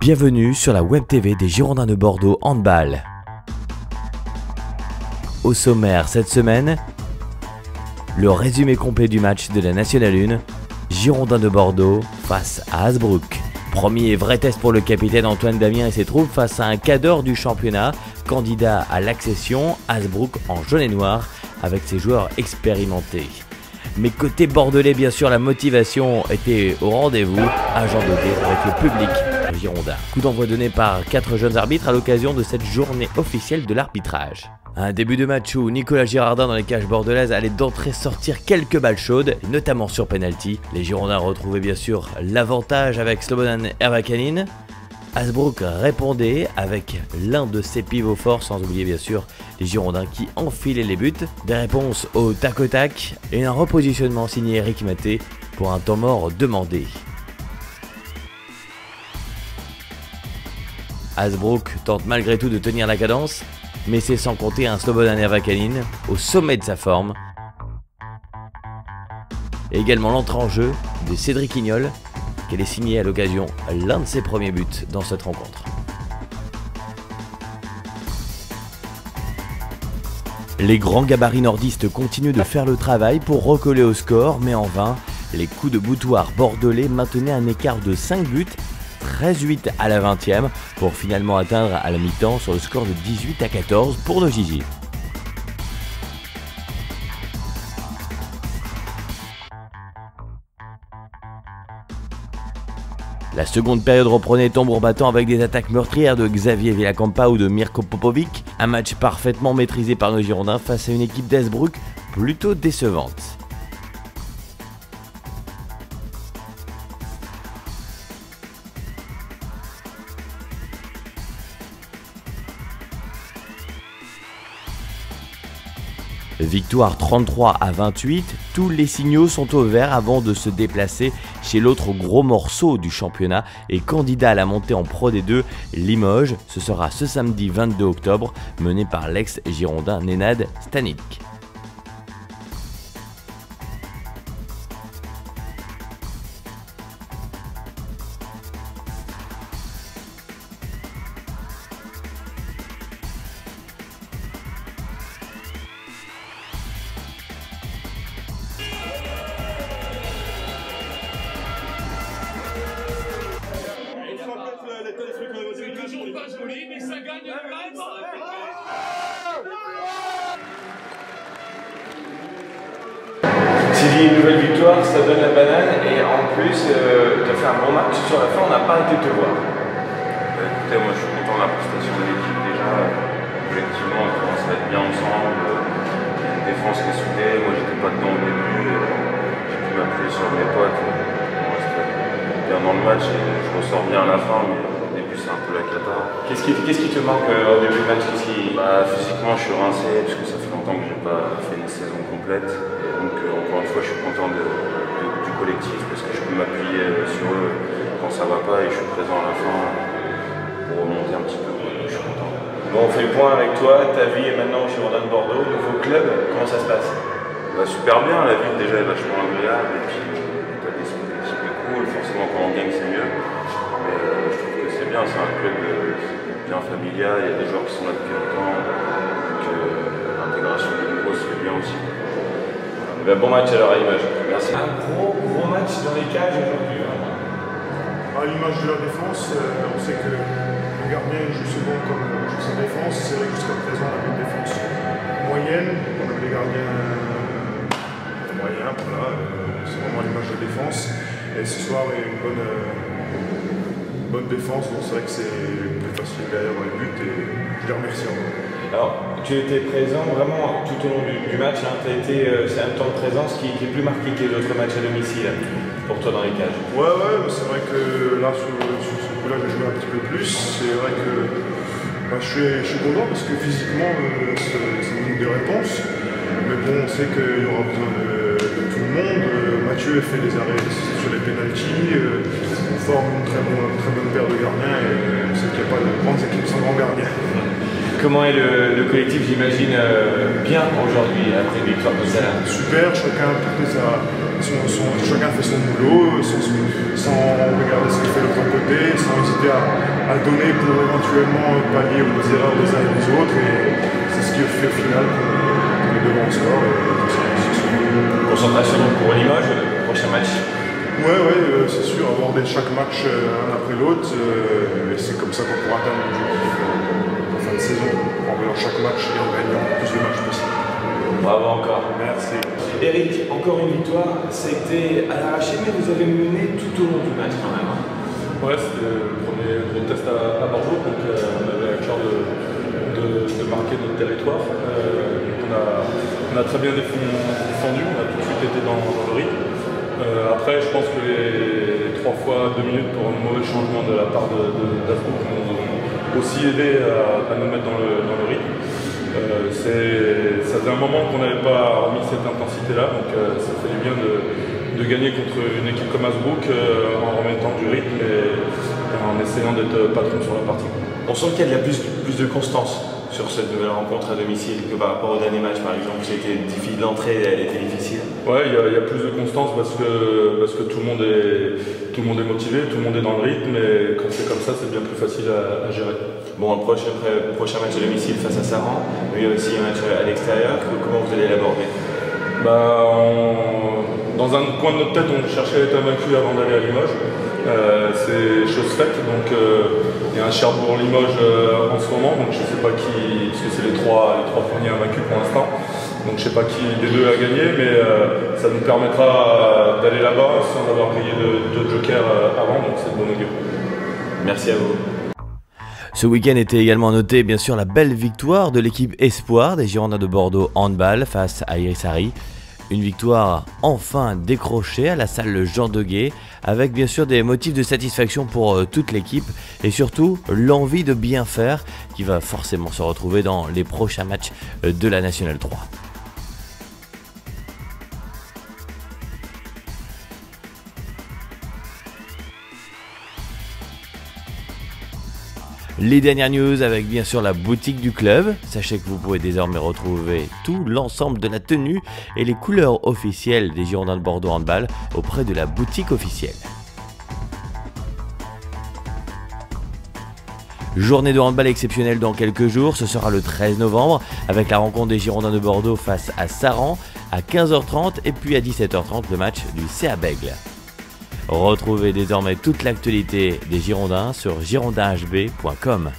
Bienvenue sur la Web TV des Girondins de Bordeaux Handball. Au sommaire cette semaine, le résumé complet du match de la Nationale 1, Girondins de Bordeaux face à Hazebrouck. Premier vrai test pour le capitaine Antoine Damien et ses troupes face à un cadre du championnat, candidat à l'accession, Hazebrouck en jaune et noir avec ses joueurs expérimentés. Mais côté bordelais, bien sûr, la motivation était au rendez-vous, agent doté avec le public girondin. Coup d'envoi donné par 4 jeunes arbitres à l'occasion de cette journée officielle de l'arbitrage. Un début de match où Nicolas Girardin dans les cages bordelaises allait d'entrée sortir quelques balles chaudes, notamment sur penalty. Les Girondins retrouvaient bien sûr l'avantage avec Slobodan Ervakanin. Hazebrouck répondait avec l'un de ses pivots forts, sans oublier bien sûr les Girondins qui enfilaient les buts. Des réponses au tac au tac et un repositionnement signé Eric Maté pour un temps mort demandé. Hazebrouck tente malgré tout de tenir la cadence, mais c'est sans compter un Slobodan Ervakanin au sommet de sa forme. Et également l'entrée en jeu de Cédric Ignol, qu'elle est signée à l'occasion l'un de ses premiers buts dans cette rencontre. Les grands gabarits nordistes continuent de faire le travail pour recoller au score, mais en vain. Les coups de boutoir bordelais maintenaient un écart de 5 buts, 13-8 à la 20e, pour finalement atteindre à la mi-temps sur le score de 18-14 pour nos Gigi. La seconde période reprenait tambour battant avec des attaques meurtrières de Xavier Villacampa ou de Mirko Popovic. Un match parfaitement maîtrisé par nos Girondins face à une équipe d'Hazebrouck plutôt décevante. Victoire 33-28, tous les signaux sont au vert avant de se déplacer chez l'autre gros morceau du championnat et candidat à la montée en Pro D2, Limoges. Ce sera ce samedi 22 octobre, mené par l'ex-girondin Nenad Stanic. Tu dis une nouvelle victoire, ça donne la banane et en plus tu as fait un bon match sur la fin, on n'a pas arrêté de te voir. Écoutez, moi je suis content de la prestation de l'équipe déjà. Objectivement, on commence à être bien ensemble. Il y a une défense qui est soudée. Moi j'étais pas dedans au début. J'ai pu m'appuyer sur mes potes. On reste bien dans le match et je ressors bien à la fin, mais au début c'est un peu la cata. Qu'est-ce qui te manque au début du match? Physiquement je suis rincé parce que ça fait longtemps que j'ai pas fait une saison complète. Et donc encore une fois je suis content du collectif parce que je peux m'appuyer sur eux quand ça va pas et je suis présent à la fin pour remonter un petit peu. Donc je suis content. Bon, on fait le point avec toi, ta vie est maintenant au Girondins de Bordeaux, nouveau club, comment ça se passe? Super bien, la ville déjà est vachement agréable et puis l'état d'esprit de l'équipe est cool, forcément quand on gagne c'est mieux. Mais je trouve que c'est bien, c'est un club bien familial, il y a des joueurs qui sont là depuis longtemps, donc l'intégration de nouveau se fait bien aussi. Bon match alors à Limoges. Merci. Un gros match dans les cages aujourd'hui. À l'image de la défense, on sait que le gardien joue souvent comme joue sa défense. C'est vrai que jusqu'à présent on avait une défense moyenne, on avait des gardiens moyens, voilà, c'est vraiment l'image de la défense. Et ce soir il y a une bonne défense, donc c'est vrai que c'est plus facile derrière les buts et je les remercie encore. Alors, tu étais présent vraiment tout au long du match, hein. C'est un temps de présence qui est plus marqué que les autres matchs à domicile pour toi dans les cages. Ouais, c'est vrai que là, sur ce coup-là, j'ai joué un petit peu plus. C'est vrai que je suis content parce que physiquement, ça me donne des réponses. Mais bon, on sait qu'il y aura besoin de tout le monde. Mathieu fait des arrêts sur les pénaltys. On forme une très bonne paire de gardiens et on sait qu'il n'y a pas de grandes équipes sans grands gardiens. Comment est le collectif, j'imagine, bien aujourd'hui après une victoire comme ça? Super, chacun fait son boulot sans regarder ce que fait l'autre côté. donner, sans hésiter à donner pour éventuellement pallier aux erreurs des uns et des autres. Et c'est ce qui fait au final qu'on est devant le score. Concentration donc pour Limoges, le prochain match. Ouais, c'est sûr, aborder chaque match un après l'autre. Et c'est comme ça qu'on pourra atteindre l'objectif en fin de saison, en gagnant chaque match et en gagnant le plus de matchs possible. Bravo encore. Merci. Eric, encore une victoire, c'était à l'arraché, mais vous avez mené tout au long du match quand même. Ouais, c'était le premier gros test à Bordeaux, donc on avait à cœur de marquer notre territoire. On a très bien défendu, on a tout de suite été dans le rythme. Après, je pense que les 3 fois 2 minutes pour un mauvais changement de la part d'Asbrook m'ont aussi aidé à nous mettre dans le rythme. Ça faisait un moment qu'on n'avait pas remis cette intensité-là, donc ça fait du bien de gagner contre une équipe comme Asbrook en remettant du rythme et en essayant d'être patron sur la partie. On sent qu'il y a plus de constance sur cette nouvelle rencontre à domicile que par rapport au dernier match par exemple. C'était difficile, l'entrée elle était difficile. Ouais, il y a plus de constance parce que tout le monde est motivé, tout le monde est dans le rythme et quand c'est comme ça, c'est bien plus facile à gérer. Bon, le prochain match à domicile face à Saran, mais il y a aussi un match à l'extérieur. Comment vous allez l'aborder? Dans un coin de notre tête, on cherchait à être invaincu avant d'aller à Limoges. C'est chose faite, donc il y a un Cherbourg-Limoges en ce moment, donc je ne sais pas qui, parce que c'est les trois premiers invaincus pour l'instant, donc je ne sais pas qui des deux a gagné, mais ça nous permettra d'aller là-bas sans avoir grillé de joker avant, donc c'est de bon augure. Merci à vous. Ce week-end était également noté bien sûr la belle victoire de l'équipe Espoir des Girondins de Bordeaux handball face à Irisari. Une victoire enfin décrochée à la salle Jean Deguet, avec bien sûr des motifs de satisfaction pour toute l'équipe et surtout l'envie de bien faire qui va forcément se retrouver dans les prochains matchs de la Nationale 3. Les dernières news avec bien sûr la boutique du club. Sachez que vous pouvez désormais retrouver tout l'ensemble de la tenue et les couleurs officielles des Girondins de Bordeaux handball auprès de la boutique officielle. Journée de handball exceptionnelle dans quelques jours, ce sera le 13 novembre avec la rencontre des Girondins de Bordeaux face à Saran à 15h30 et puis à 17h30 le match du CA Bègles. Retrouvez désormais toute l'actualité des Girondins sur girondinhb.com.